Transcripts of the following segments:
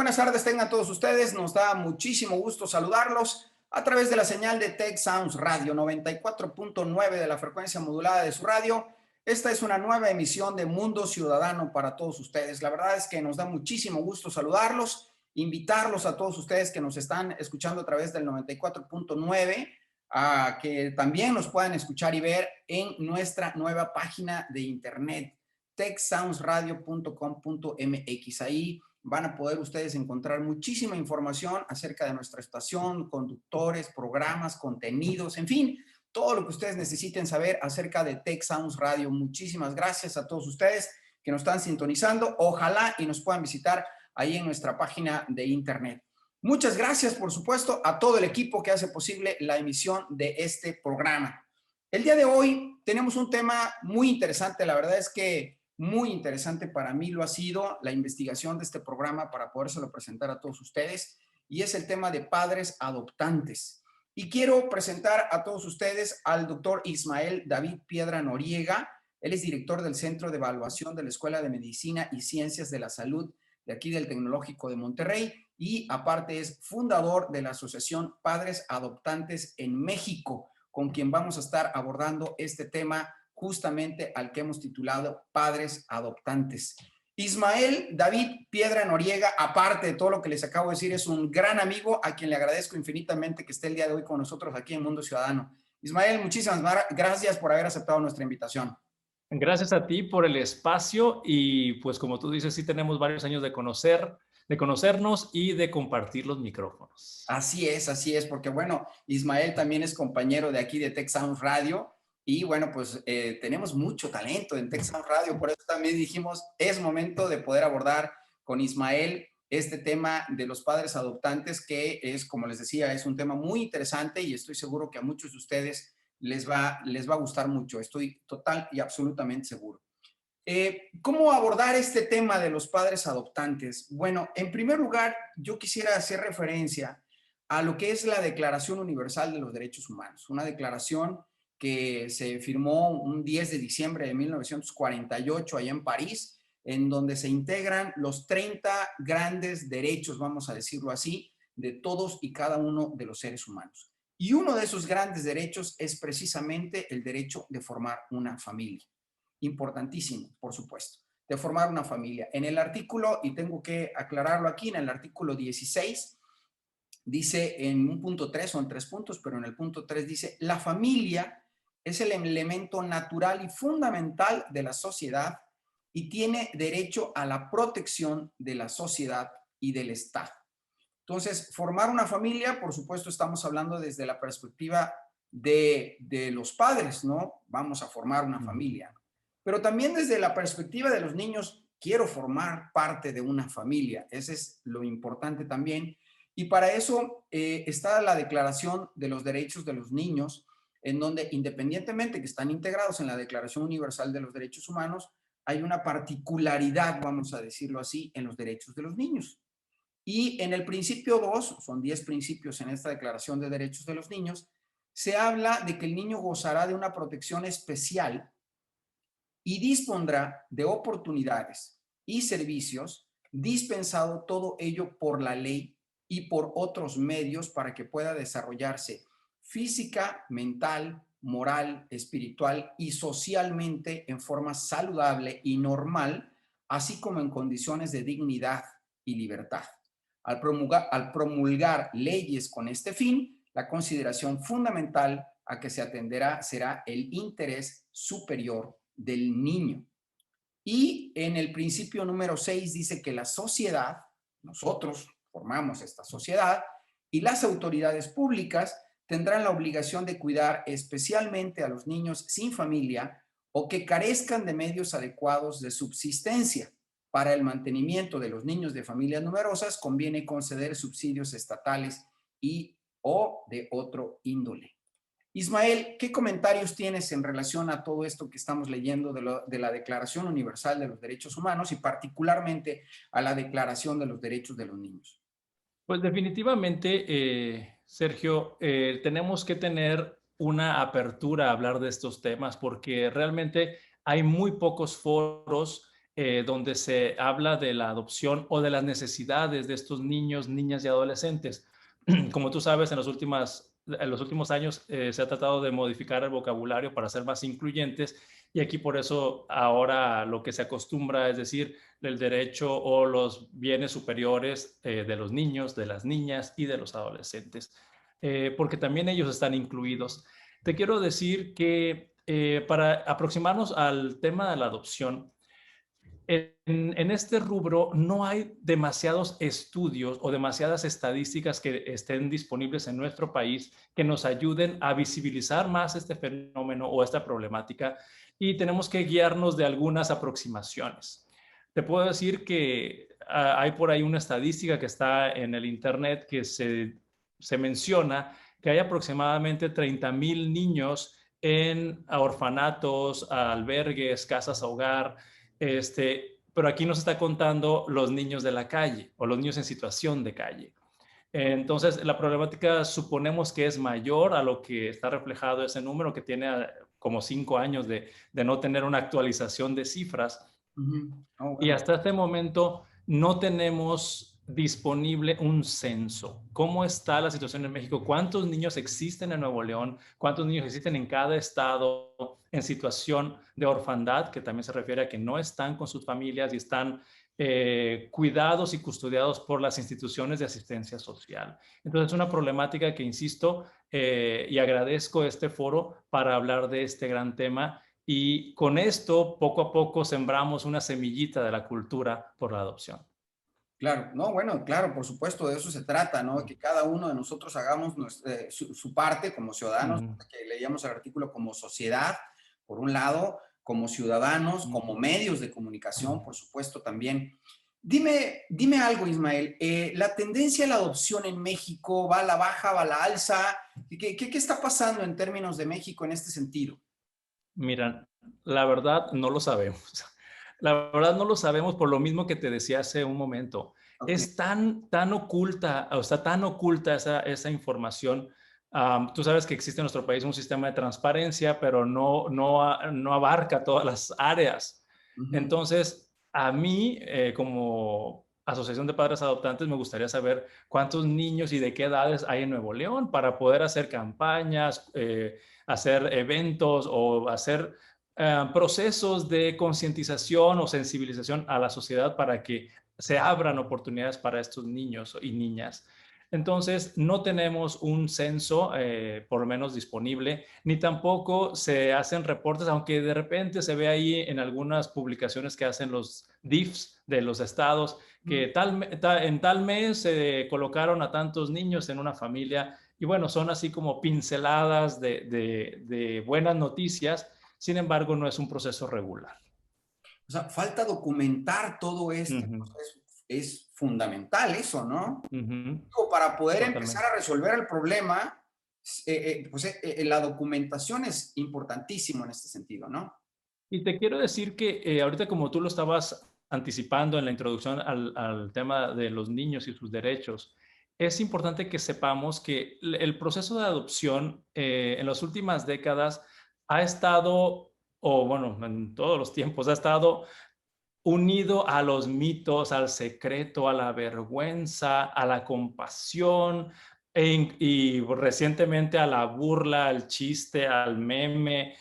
buenas tardes tengan todos ustedes. Nos da muchísimo gusto saludarlos a través de la señal de Tech Sounds Radio 94.9 de la frecuencia modulada de su radio. Esta es una nueva emisión de Mundo Ciudadano para todos ustedes. La verdad es que nos da muchísimo gusto saludarlos, invitarlos a todos ustedes que nos están escuchando a través del 94.9 a que también nos puedan escuchar y ver en nuestra nueva página de internet, techsoundsradio.com.mx. Ahí van a poder ustedes encontrar muchísima información acerca de nuestra estación, conductores, programas, contenidos, en fin, todo lo que ustedes necesiten saber acerca de Tech Sounds Radio. Muchísimas gracias a todos ustedes que nos están sintonizando. Ojalá y nos puedan visitar ahí en nuestra página de internet. Muchas gracias, por supuesto, a todo el equipo que hace posible la emisión de este programa. El día de hoy tenemos un tema muy interesante. La verdad es que muy interesante para mí lo ha sido la investigación de este programa para podérselo presentar a todos ustedes, y es el tema de padres adoptantes. Y quiero presentar a todos ustedes al doctor Ismael David Piedra Noriega. Él es director del Centro de Evaluación de la Escuela de Medicina y Ciencias de la Salud de aquí del Tecnológico de Monterrey, y aparte es fundador de la Asociación Padres Adoptantes en México, con quien vamos a estar abordando este tema justamente al que hemos titulado Padres Adoptantes. Ismael David Piedra Noriega, aparte de todo lo que les acabo de decir, es un gran amigo a quien le agradezco infinitamente que esté el día de hoy con nosotros aquí en Mundo Ciudadano. Ismael, muchísimas gracias por haber aceptado nuestra invitación. Gracias a ti por el espacio y pues como tú dices, sí tenemos varios años de conocernos y de compartir los micrófonos. Así es, porque bueno, Ismael también es compañero de aquí de Tech Sounds Radio y bueno, pues tenemos mucho talento en Tech Sounds Radio, por eso también dijimos, es momento de poder abordar con Ismael este tema de los padres adoptantes, que es, como les decía, es un tema muy interesante y estoy seguro que a muchos de ustedes les va a gustar mucho, estoy total y absolutamente seguro. ¿Cómo abordar este tema de los padres adoptantes? Bueno, en primer lugar, yo quisiera hacer referencia a lo que es la Declaración Universal de los Derechos Humanos, una declaración que se firmó un 10 de diciembre de 1948 allá en París, en donde se integran los 30 grandes derechos, vamos a decirlo así, de todos y cada uno de los seres humanos. Y uno de esos grandes derechos es precisamente el derecho de formar una familia. Importantísimo, por supuesto, de formar una familia. En el artículo, y tengo que aclararlo aquí, en el artículo 16, dice en un punto 3 o en 3 puntos, pero en el punto 3 dice, la familia es el elemento natural y fundamental de la sociedad y tiene derecho a la protección de la sociedad y del Estado. Entonces, formar una familia, por supuesto, estamos hablando desde la perspectiva de los padres, ¿no? Vamos a formar una familia. Pero también desde la perspectiva de los niños, quiero formar parte de una familia. Ese es lo importante también. Y para eso está la Declaración de los Derechos de los Niños, en donde independientemente que están integrados en la Declaración Universal de los Derechos Humanos, hay una particularidad, vamos a decirlo así, en los derechos de los niños. Y en el principio 2, son 10 principios en esta Declaración de Derechos de los Niños, se habla de que el niño gozará de una protección especial y dispondrá de oportunidades y servicios dispensado todo ello por la ley y por otros medios para que pueda desarrollarse física, mental, moral, espiritual y socialmente en forma saludable y normal, así como en condiciones de dignidad y libertad. Al promulgar leyes con este fin, la consideración fundamental a que se atenderá será el interés superior del niño. Y en el principio número 6 dice que la sociedad, nosotros formamos esta sociedad, y las autoridades públicas tendrán la obligación de cuidar especialmente a los niños sin familia o que carezcan de medios adecuados de subsistencia. Para el mantenimiento de los niños de familias numerosas conviene conceder subsidios estatales y o de otro índole. Ismael, ¿qué comentarios tienes en relación a todo esto que estamos leyendo de la Declaración Universal de los Derechos Humanos y particularmente a la Declaración de los Derechos de los Niños? Pues definitivamente, Sergio, tenemos que tener una apertura a hablar de estos temas porque realmente hay muy pocos foros donde se habla de la adopción o de las necesidades de estos niños, niñas y adolescentes. Como tú sabes, en los últimos años se ha tratado de modificar el vocabulario para ser más incluyentes, y aquí por eso ahora lo que se acostumbra es decir el derecho o los bienes superiores de los niños, de las niñas y de los adolescentes, porque también ellos están incluidos. Te quiero decir que para aproximarnos al tema de la adopción, en este rubro no hay demasiados estudios o demasiadas estadísticas que estén disponibles en nuestro país que nos ayuden a visibilizar más este fenómeno o esta problemática, y tenemos que guiarnos de algunas aproximaciones. Te puedo decir que hay por ahí una estadística que está en el internet que se menciona que hay aproximadamente 30,000 niños en orfanatos, albergues, casas hogar, pero aquí nos está contando los niños de la calle o los niños en situación de calle. Entonces, la problemática suponemos que es mayor a lo que está reflejado ese número, que tiene como 5 años de no tener una actualización de cifras. Oh, Y bueno. hasta este momento no tenemos disponible un censo. ¿Cómo está la situación en México? ¿Cuántos niños existen en Nuevo León? ¿Cuántos niños existen en cada estado en situación de orfandad, que también se refiere a que no están con sus familias y están cuidados y custodiados por las instituciones de asistencia social? Entonces, es una problemática que, insisto, y agradezco este foro para hablar de este gran tema. Y con esto, poco a poco, sembramos una semillita de la cultura por la adopción. Claro, no, bueno, claro, por supuesto, de eso se trata, ¿no? Que cada uno de nosotros hagamos su parte como ciudadanos, Ujú, que leíamos el artículo como sociedad, por un lado, como ciudadanos, como medios de comunicación, por supuesto, también. Dime algo, Ismael, ¿la tendencia a la adopción en México va a la baja, va a la alza? ¿Qué está pasando en términos de México en este sentido? Mira, la verdad no lo sabemos. La verdad no lo sabemos por lo mismo que te decía hace un momento. Ok. Es tan oculta, o está tan oculta esa información. Tú sabes que existe en nuestro país un sistema de transparencia, pero no abarca todas las áreas. Ujú. Entonces, a mí, como Asociación de Padres Adoptantes, me gustaría saber cuántos niños y de qué edades hay en Nuevo León para poder hacer campañas, hacer eventos o hacer procesos de concientización o sensibilización a la sociedad para que se abran oportunidades para estos niños y niñas. Entonces, no tenemos un censo, por lo menos disponible, ni tampoco se hacen reportes, aunque de repente se ve ahí en algunas publicaciones que hacen los DIFs de los estados, que en tal mes se colocaron a tantos niños en una familia, y bueno, son así como pinceladas de buenas noticias. Sin embargo, no es un proceso regular. O sea, falta documentar todo este Ujú, proceso. Es fundamental eso, ¿no? ujú, Digo, para poder empezar totalmente. a resolver el problema, la documentación es importantísimo en este sentido, ¿no? Y te quiero decir que ahorita, como tú lo estabas anticipando en la introducción al tema de los niños y sus derechos, es importante que sepamos que el proceso de adopción en las últimas décadas ha estado, o bueno, en todos los tiempos, ha estado unido a los mitos, al secreto, a la vergüenza, a la compasión y recientemente a la burla, al chiste, al meme.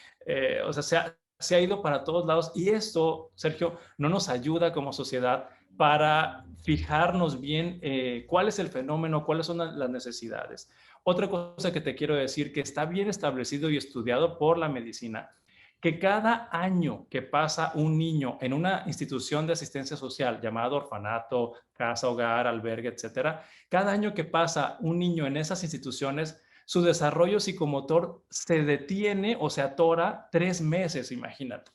O sea, se ha ido para todos lados, y esto, Sergio, no nos ayuda como sociedad para fijarnos bien cuál es el fenómeno, cuáles son las necesidades. Otra cosa que te quiero decir, que está bien establecido y estudiado por la medicina, que cada año que pasa un niño en una institución de asistencia social llamado orfanato, casa, hogar, albergue, etcétera, cada año que pasa un niño en esas instituciones, su desarrollo psicomotor se detiene o se atora 3 meses, imagínate.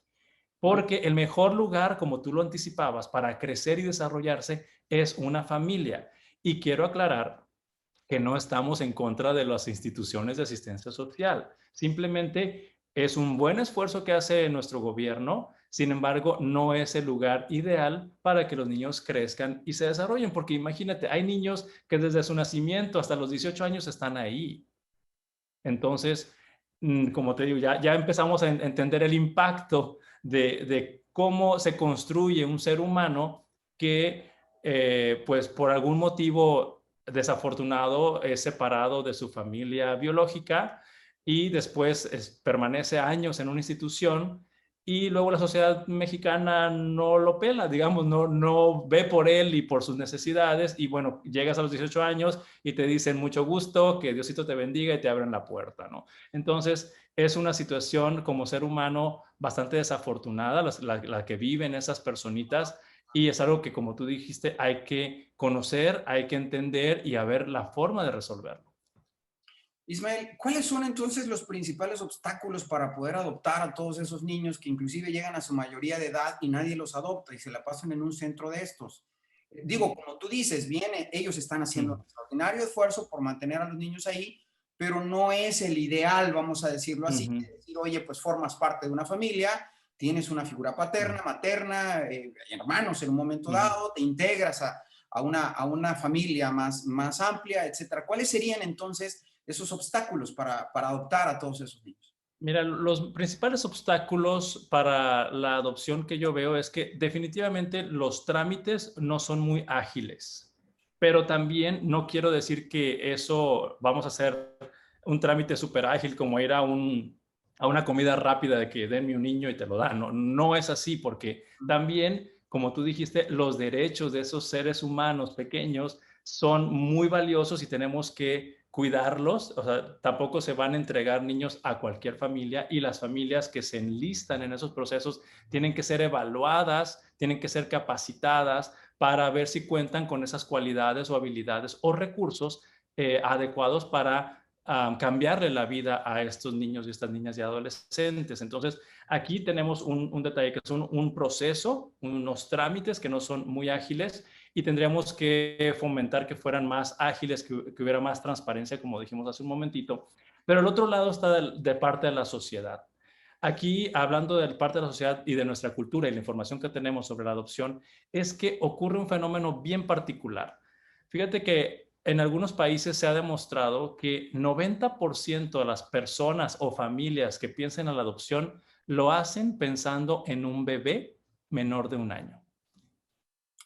Porque el mejor lugar, como tú lo anticipabas, para crecer y desarrollarse es una familia. Y quiero aclarar que no estamos en contra de las instituciones de asistencia social. Simplemente es un buen esfuerzo que hace nuestro gobierno. Sin embargo, no es el lugar ideal para que los niños crezcan y se desarrollen, porque imagínate, hay niños que desde su nacimiento hasta los 18 años están ahí. Entonces, como te digo, ya empezamos a entender el impacto de cómo se construye un ser humano que, pues por algún motivo desafortunado es separado de su familia biológica y después permanece años en una institución y luego la sociedad mexicana no lo pela, digamos, no ve por él y por sus necesidades y bueno, llegas a los 18 años y te dicen mucho gusto, que Diosito te bendiga y te abren la puerta, ¿no? Entonces, es una situación como ser humano bastante desafortunada la que viven esas personitas y es algo que, como tú dijiste, hay que conocer, hay que entender y a ver la forma de resolverlo. Ismael, ¿cuáles son entonces los principales obstáculos para poder adoptar a todos esos niños que inclusive llegan a su mayoría de edad y nadie los adopta y se la pasan en un centro de estos? Digo, como tú dices, viene, ellos están haciendo un Mm, extraordinario esfuerzo por mantener a los niños ahí, pero no es el ideal, vamos a decirlo así, ujú, de decir, oye, pues formas parte de una familia, tienes una figura paterna, mm, materna, hermanos en un momento ujú. dado, te integras a una familia más amplia, etcétera. ¿Cuáles serían entonces esos obstáculos para adoptar a todos esos niños? Mira, los principales obstáculos para la adopción que yo veo es que definitivamente los trámites no son muy ágiles, pero también no quiero decir que eso vamos a hacer un trámite súper ágil como ir a una comida rápida de que denme un niño y te lo dan. No, no es así porque también, como tú dijiste, los derechos de esos seres humanos pequeños son muy valiosos y tenemos que cuidarlos, o sea, tampoco se van a entregar niños a cualquier familia y las familias que se enlistan en esos procesos tienen que ser evaluadas, tienen que ser capacitadas para ver si cuentan con esas cualidades o habilidades o recursos adecuados para cambiarle la vida a estos niños y estas niñas y adolescentes. Entonces, aquí tenemos un detalle que es un proceso, unos trámites que no son muy ágiles y tendríamos que fomentar que fueran más ágiles, que hubiera más transparencia, como dijimos hace un momentito. Pero el otro lado está de parte de la sociedad. Aquí, hablando de parte de la sociedad y de nuestra cultura y la información que tenemos sobre la adopción, es que ocurre un fenómeno bien particular. Fíjate que en algunos países se ha demostrado que 90% de las personas o familias que piensan en la adopción lo hacen pensando en un bebé menor de un año.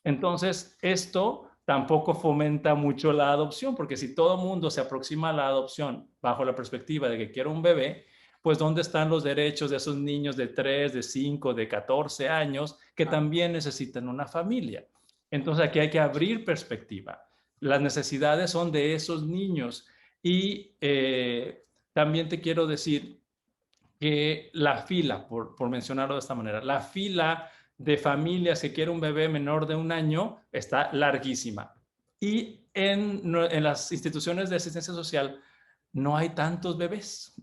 Entonces, esto tampoco fomenta mucho la adopción, porque si todo mundo se aproxima a la adopción bajo la perspectiva de que quiero un bebé, pues ¿dónde están los derechos de esos niños de 3, de 5, de 14 años que también necesitan una familia? Entonces, aquí hay que abrir perspectiva. Las necesidades son de esos niños y también te quiero decir que la fila, por mencionarlo de esta manera, la fila de familias que quiere un bebé menor de un año está larguísima. Y en las instituciones de asistencia social no hay tantos bebés.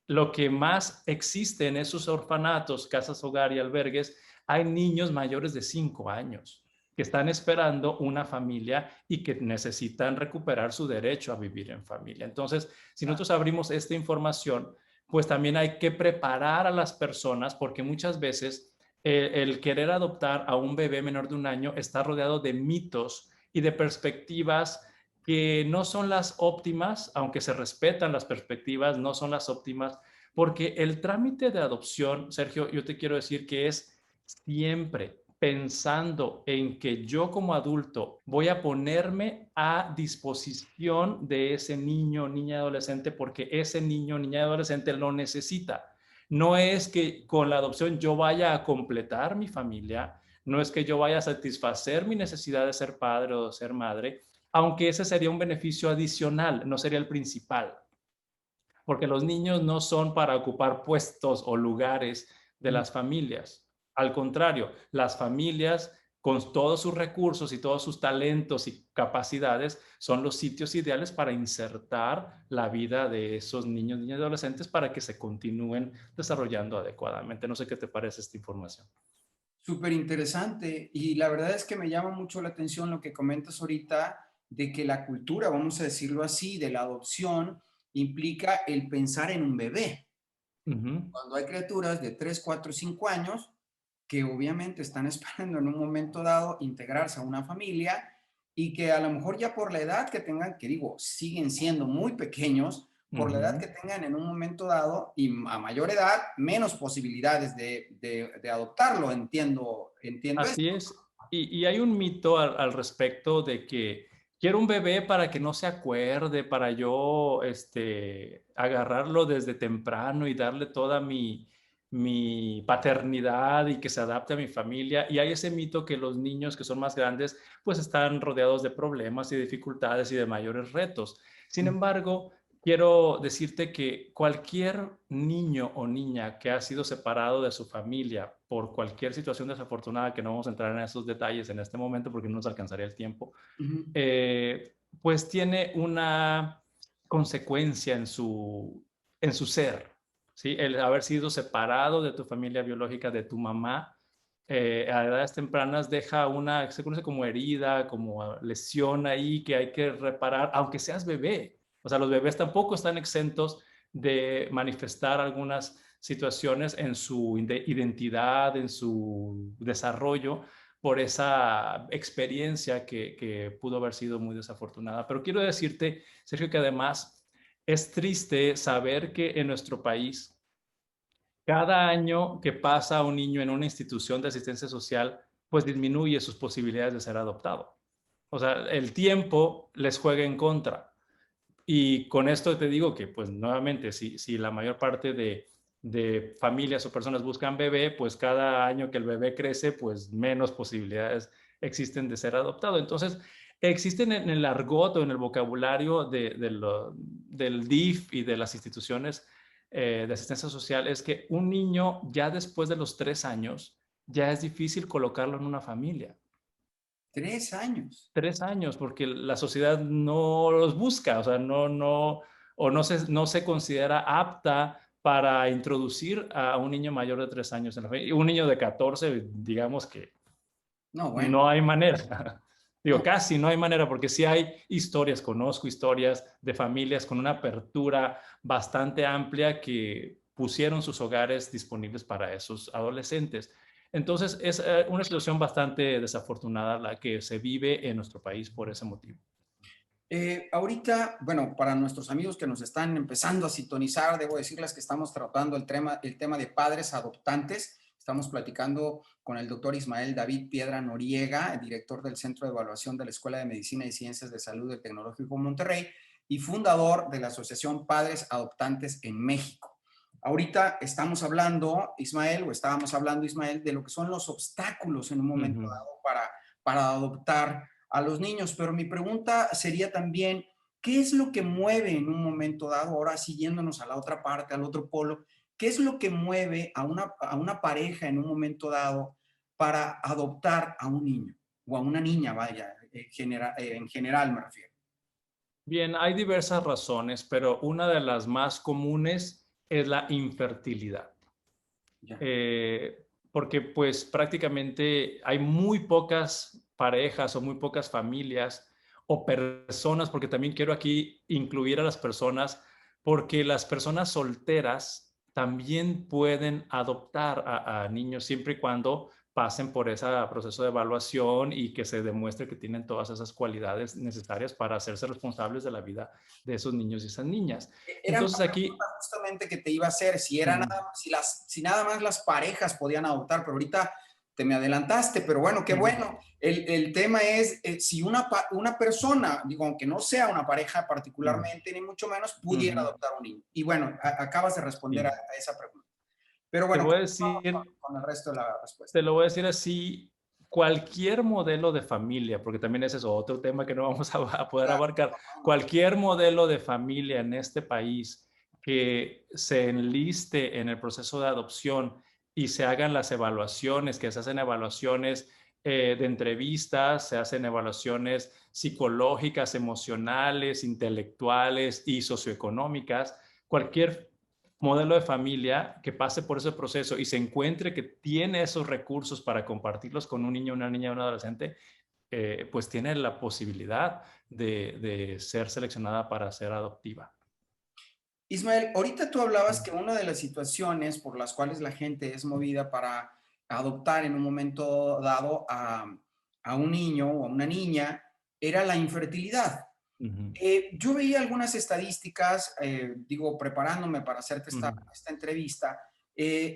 Lo que más existe en esos orfanatos, casas hogar y albergues, hay niños mayores de 5 años que están esperando una familia y que necesitan recuperar su derecho a vivir en familia. Entonces, si nosotros abrimos esta información, pues también hay que preparar a las personas porque muchas veces el querer adoptar a un bebé menor de un año está rodeado de mitos y de perspectivas que no son las óptimas, aunque se respetan las perspectivas, no son las óptimas, porque el trámite de adopción, Sergio, yo te quiero decir que es siempre pensando en que yo como adulto voy a ponerme a disposición de ese niño, niña, adolescente, porque ese niño, niña, adolescente lo necesita. No es que con la adopción yo vaya a completar mi familia, no es que yo vaya a satisfacer mi necesidad de ser padre o de ser madre, aunque ese sería un beneficio adicional, no sería el principal, porque los niños no son para ocupar puestos o lugares de las familias. Al contrario, las familias con todos sus recursos y todos sus talentos y capacidades son los sitios ideales para insertar la vida de esos niños, niñas y adolescentes para que se continúen desarrollando adecuadamente. No sé qué te parece esta información. Súper interesante. Y la verdad es que me llama mucho la atención lo que comentas ahorita de que la cultura, vamos a decirlo así, de la adopción implica el pensar en un bebé. Uh -huh. Cuando hay criaturas de 3, 4, 5 años que obviamente están esperando en un momento dado integrarse a una familia y que a lo mejor ya por la edad que tengan, que digo, siguen siendo muy pequeños, por la edad Ujú. que tengan en un momento dado y a mayor edad, menos posibilidades de adoptarlo, entiendo eso. Así es. Y hay un mito al respecto de que quiero un bebé para que no se acuerde, para yo agarrarlo desde temprano y darle toda mi paternidad y que se adapte a mi familia. Y hay ese mito que los niños que son más grandes pues están rodeados de problemas y dificultades y de mayores retos. Sin embargo, quiero decirte que cualquier niño o niña que ha sido separado de su familia por cualquier situación desafortunada, que no vamos a entrar en esos detalles en este momento porque no nos alcanzaría el tiempo, Ujú. pues tiene una consecuencia en su ser, ¿sí? El haber sido separado de tu familia biológica, de tu mamá, a edades tempranas deja una, se conoce como herida, como lesión ahí que hay que reparar, aunque seas bebé. O sea, los bebés tampoco están exentos de manifestar algunas situaciones en su identidad, en su desarrollo, por esa experiencia que pudo haber sido muy desafortunada. Pero quiero decirte, Sergio, que además es triste saber que en nuestro país, cada año que pasa un niño en una institución de asistencia social, pues disminuye sus posibilidades de ser adoptado. O sea, el tiempo les juega en contra. Y con esto te digo que, pues nuevamente, si la mayor parte de familias o personas buscan bebé, pues cada año que el bebé crece, pues menos posibilidades existen de ser adoptado. Entonces, existen en el argot o en el vocabulario del DIF y de las instituciones de asistencia social, es que un niño ya después de los 3 años, ya es difícil colocarlo en una familia. 3 años. 3 años, porque la sociedad no los busca, o sea, o no se considera apta para introducir a un niño mayor de 3 años en la familia. Y un niño de 14, digamos que No, bueno, no hay manera. Digo, no. casi no hay manera, porque sí hay historias, conozco historias de familias con una apertura bastante amplia que pusieron sus hogares disponibles para esos adolescentes. Entonces, es una situación bastante desafortunada la que se vive en nuestro país por ese motivo. Ahorita, bueno, para nuestros amigos que nos están empezando a sintonizar, debo decirles que estamos tratando el tema de padres adoptantes. Estamos platicando con el doctor Ismael David Piedra Noriega, el director del Centro de Evaluación de la Escuela de Medicina y Ciencias de Salud del Tecnológico Monterrey y fundador de la Asociación Padres Adoptantes en México. Ahorita estamos hablando, Ismael, o estábamos hablando, Ismael, de lo que son los obstáculos en un momento Ujú. dado para adoptar a los niños, pero mi pregunta sería también, ¿qué es lo que mueve en un momento dado, ahora siguiéndonos a la otra parte, al otro polo, qué es lo que mueve a una pareja en un momento dado para adoptar a un niño o a una niña, vaya, en general me refiero? Bien, hay diversas razones, pero una de las más comunes es la infertilidad. Ya. Porque pues prácticamente hay muy pocas parejas o muy pocas familias o personas, porque también quiero aquí incluir a las personas, porque las personas solteras también pueden adoptar a niños siempre y cuando pasen por ese proceso de evaluación y que se demuestre que tienen todas esas cualidades necesarias para hacerse responsables de la vida de esos niños y esas niñas. Era la Entonces pregunta aquí, justamente que te iba a hacer, si nada más las parejas podían adoptar, pero ahorita te me adelantaste, pero bueno, qué bueno. El tema es si una persona, digo, aunque no sea una pareja particularmente, ni mucho menos, pudiera adoptar un niño. Y bueno, acabas de responder a, sí. a esa pregunta. Pero Te bueno, voy a continuamos decir, con el resto de la respuesta. te lo voy a decir así, cualquier modelo de familia, porque también ese es otro tema que no vamos a poder Claro, abarcar, cualquier modelo de familia en este país que se enliste en el proceso de adopción y se hagan las evaluaciones, que se hacen evaluaciones de entrevistas, se hacen evaluaciones psicológicas, emocionales, intelectuales y socioeconómicas, cualquier modelo de familia que pase por ese proceso y se encuentre que tiene esos recursos para compartirlos con un niño, una niña, un adolescente, pues tiene la posibilidad de ser seleccionada para ser adoptiva. Ismael, ahorita tú hablabas que una de las situaciones por las cuales la gente es movida para adoptar en un momento dado a un niño o a una niña era la infertilidad. Ujú, Yo veía algunas estadísticas, digo, preparándome para hacerte esta, ujú, esta entrevista,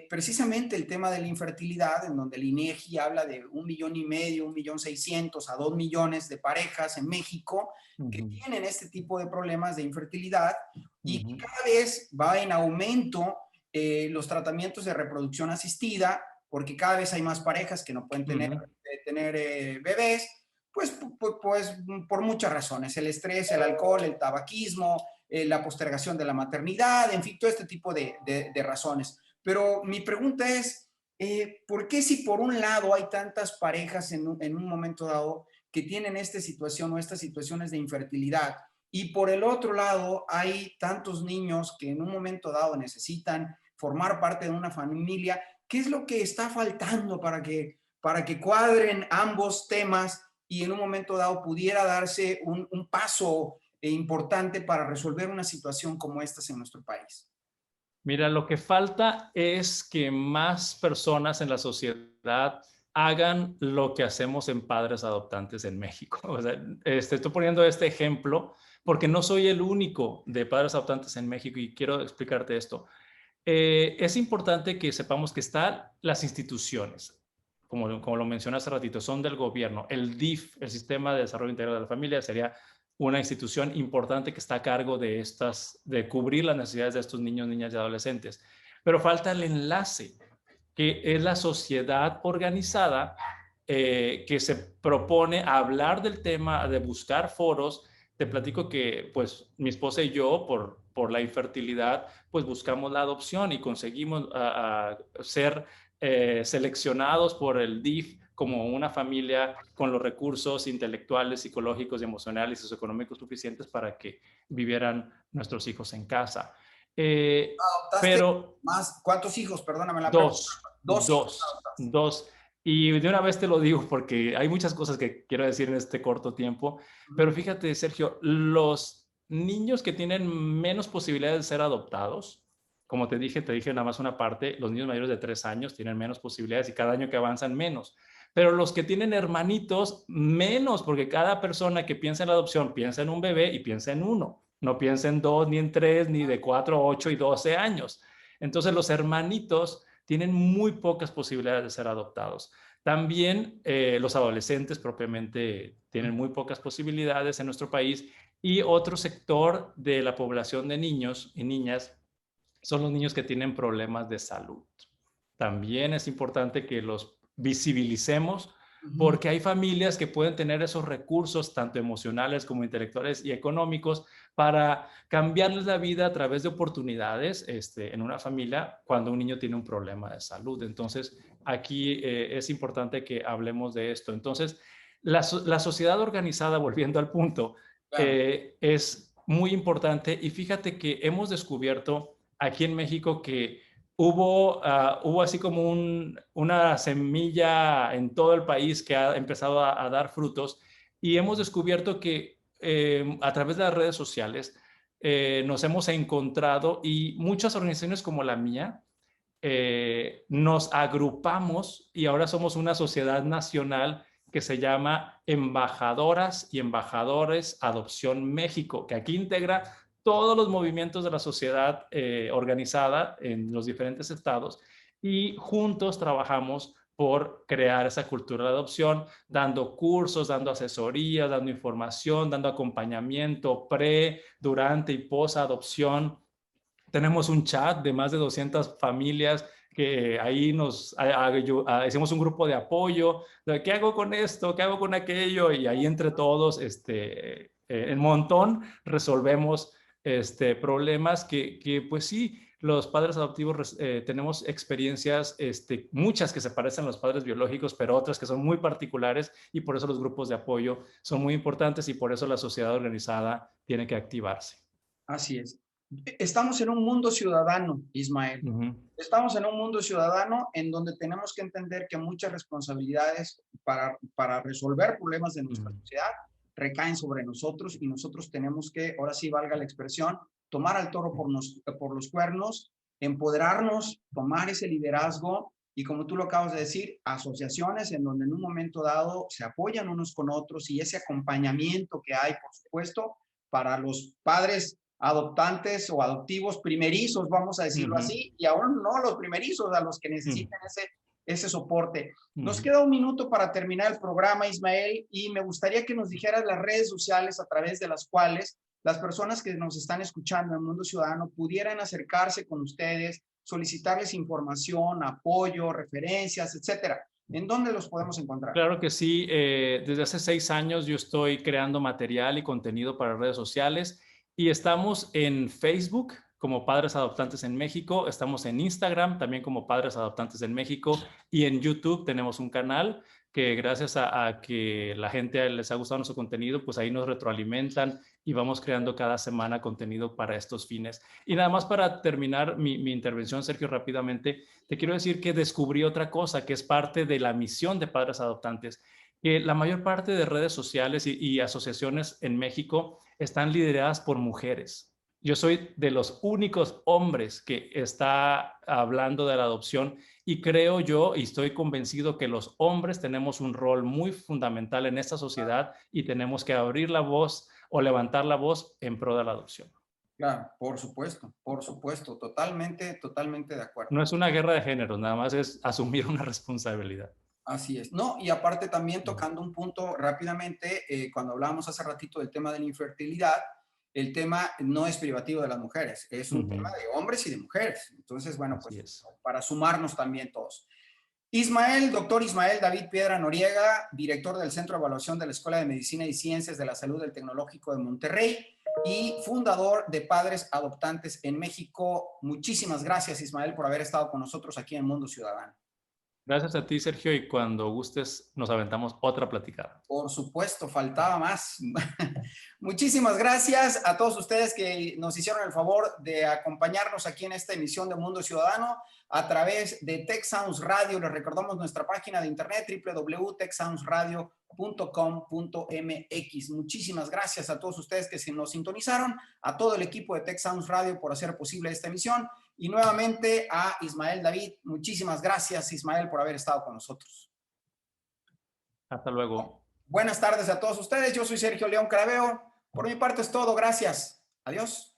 precisamente el tema de la infertilidad, en donde el INEGI habla de 1,5 millones, 1,600,000 a 2 millones de parejas en México que ujú, tienen este tipo de problemas de infertilidad y que ujú, cada vez va en aumento los tratamientos de reproducción asistida, porque cada vez hay más parejas que no pueden tener, ujú. bebés pues, pues por muchas razones, el estrés, el alcohol, el tabaquismo, la postergación de la maternidad, en fin, todo este tipo de razones. Pero mi pregunta es, ¿por qué si por un lado hay tantas parejas en un momento dado que tienen esta situación o estas situaciones de infertilidad y por el otro lado hay tantos niños que en un momento dado necesitan formar parte de una familia? ¿Qué es lo que está faltando para que cuadren ambos temas y en un momento dado pudiera darse un paso importante para resolver una situación como esta en nuestro país? Mira, lo que falta es que más personas en la sociedad hagan lo que hacemos en padres adoptantes en México. O sea, estoy poniendo este ejemplo porque no soy el único de padres adoptantes en México y quiero explicarte esto. Es importante que sepamos que están las instituciones, como lo mencioné hace ratito, son del gobierno. El DIF, el Sistema de Desarrollo Integral de la Familia, sería una institución importante que está a cargo de cubrir las necesidades de estos niños, niñas y adolescentes. Pero falta el enlace, que es la sociedad organizada que se propone hablar del tema, de buscar foros. Te platico que pues mi esposa y yo, por la infertilidad, pues buscamos la adopción y conseguimos ser seleccionados por el DIF como una familia con los recursos intelectuales, psicológicos, emocionales y socioeconómicos suficientes para que vivieran nuestros hijos en casa. ¿Adoptaste Pero más? ¿Cuántos hijos? Perdóname la pregunta. dos, Dos hijos dos, adoptaste. dos. Y de una vez te lo digo porque hay muchas cosas que quiero decir en este corto tiempo, pero Ujú. fíjate, Sergio, los niños que tienen menos posibilidades de ser adoptados, como te dije nada más una parte, los niños mayores de 3 años tienen menos posibilidades y cada año que avanzan menos. Pero los que tienen hermanitos, menos, porque cada persona que piensa en la adopción piensa en un bebé y piensa en uno, no piensa en dos, ni en tres, ni de 4, 8 y 12 años. Entonces los hermanitos tienen muy pocas posibilidades de ser adoptados. También los adolescentes propiamente tienen muy pocas posibilidades en nuestro país y otro sector de la población de niños y niñas son los niños que tienen problemas de salud. También es importante que los visibilicemos Ujú. porque hay familias que pueden tener esos recursos, tanto emocionales como intelectuales y económicos, para cambiarles la vida a través de oportunidades en una familia cuando un niño tiene un problema de salud. Entonces, aquí es importante que hablemos de esto. Entonces, la sociedad organizada, volviendo al punto, Claro. es muy importante y fíjate que hemos descubierto aquí en México que hubo así como una semilla en todo el país que ha empezado a dar frutos y hemos descubierto que a través de las redes sociales nos hemos encontrado y muchas organizaciones como la mía nos agrupamos y ahora somos una sociedad nacional que se llama Embajadoras y Embajadores Adopción México, que aquí integra todos los movimientos de la sociedad organizada en los diferentes estados y juntos trabajamos por crear esa cultura de adopción, dando cursos, dando asesorías, dando información, dando acompañamiento pre, durante y post adopción. Tenemos un chat de más de 200 familias que ahí hicimos un grupo de apoyo, de qué hago con esto, qué hago con aquello, y ahí entre todos, en montón, resolvemos problemas que, pues sí, los padres adoptivos tenemos experiencias, muchas que se parecen a los padres biológicos, pero otras que son muy particulares y por eso los grupos de apoyo son muy importantes y por eso la sociedad organizada tiene que activarse. Así es. Estamos en un mundo ciudadano, Ismael. Uh -huh. Estamos en un mundo ciudadano en donde tenemos que entender que muchas responsabilidades para resolver problemas de Uh nuestra -huh. sociedad recaen sobre nosotros y nosotros tenemos que, ahora sí valga la expresión, tomar al toro por los cuernos, empoderarnos, tomar ese liderazgo y como tú lo acabas de decir, asociaciones en donde en un momento dado se apoyan unos con otros y ese acompañamiento que hay, por supuesto, para los padres adoptantes o adoptivos primerizos, vamos a decirlo Ujú, así, y aún no los primerizos, a los que ujú, necesiten ese soporte. Nos ujú. queda un minuto para terminar el programa, Ismael, y me gustaría que nos dijeras las redes sociales a través de las cuales las personas que nos están escuchando en Mundo Ciudadano pudieran acercarse con ustedes, solicitarles información, apoyo, referencias, etcétera. ¿En dónde los podemos encontrar? Claro que sí. Desde hace 6 años yo estoy creando material y contenido para redes sociales y estamos en Facebook como Padres Adoptantes en México, estamos en Instagram también como Padres Adoptantes en México y en YouTube tenemos un canal que gracias a que la gente les ha gustado nuestro contenido, pues ahí nos retroalimentan y vamos creando cada semana contenido para estos fines. Y nada más para terminar mi intervención, Sergio, rápidamente, te quiero decir que descubrí otra cosa que es parte de la misión de Padres Adoptantes, que la mayor parte de redes sociales y asociaciones en México están lideradas por mujeres. Yo soy de los únicos hombres que está hablando de la adopción y creo yo y estoy convencido que los hombres tenemos un rol muy fundamental en esta sociedad y tenemos que abrir la voz o levantar la voz en pro de la adopción. Claro, por supuesto, totalmente, totalmente de acuerdo. No es una guerra de géneros, nada más es asumir una responsabilidad. Así es. No, y aparte también tocando un punto rápidamente, cuando hablábamos hace ratito del tema de la infertilidad, el tema no es privativo de las mujeres, es un tema Ujú, de hombres y de mujeres. Entonces, bueno, así pues es. para sumarnos también todos. Ismael, doctor Ismael David Piedra Noriega, director del Centro de Evaluación de la Escuela de Medicina y Ciencias de la Salud del Tecnológico de Monterrey y fundador de Padres Adoptantes en México. Muchísimas gracias, Ismael, por haber estado con nosotros aquí en Mundo Ciudadano. Gracias a ti, Sergio, y cuando gustes nos aventamos otra platicada. Por supuesto, faltaba más. Muchísimas gracias a todos ustedes que nos hicieron el favor de acompañarnos aquí en esta emisión de Mundo Ciudadano a través de Tech Sounds Radio. Les recordamos nuestra página de internet www.techsoundsradio.com.mx. Muchísimas gracias a todos ustedes que nos sintonizaron, a todo el equipo de Tech Sounds Radio por hacer posible esta emisión y nuevamente a Ismael David. Muchísimas gracias, Ismael, por haber estado con nosotros. Hasta luego. Buenas tardes a todos ustedes. Yo soy Sergio León Craveo. Por mi parte es todo. Gracias. Adiós.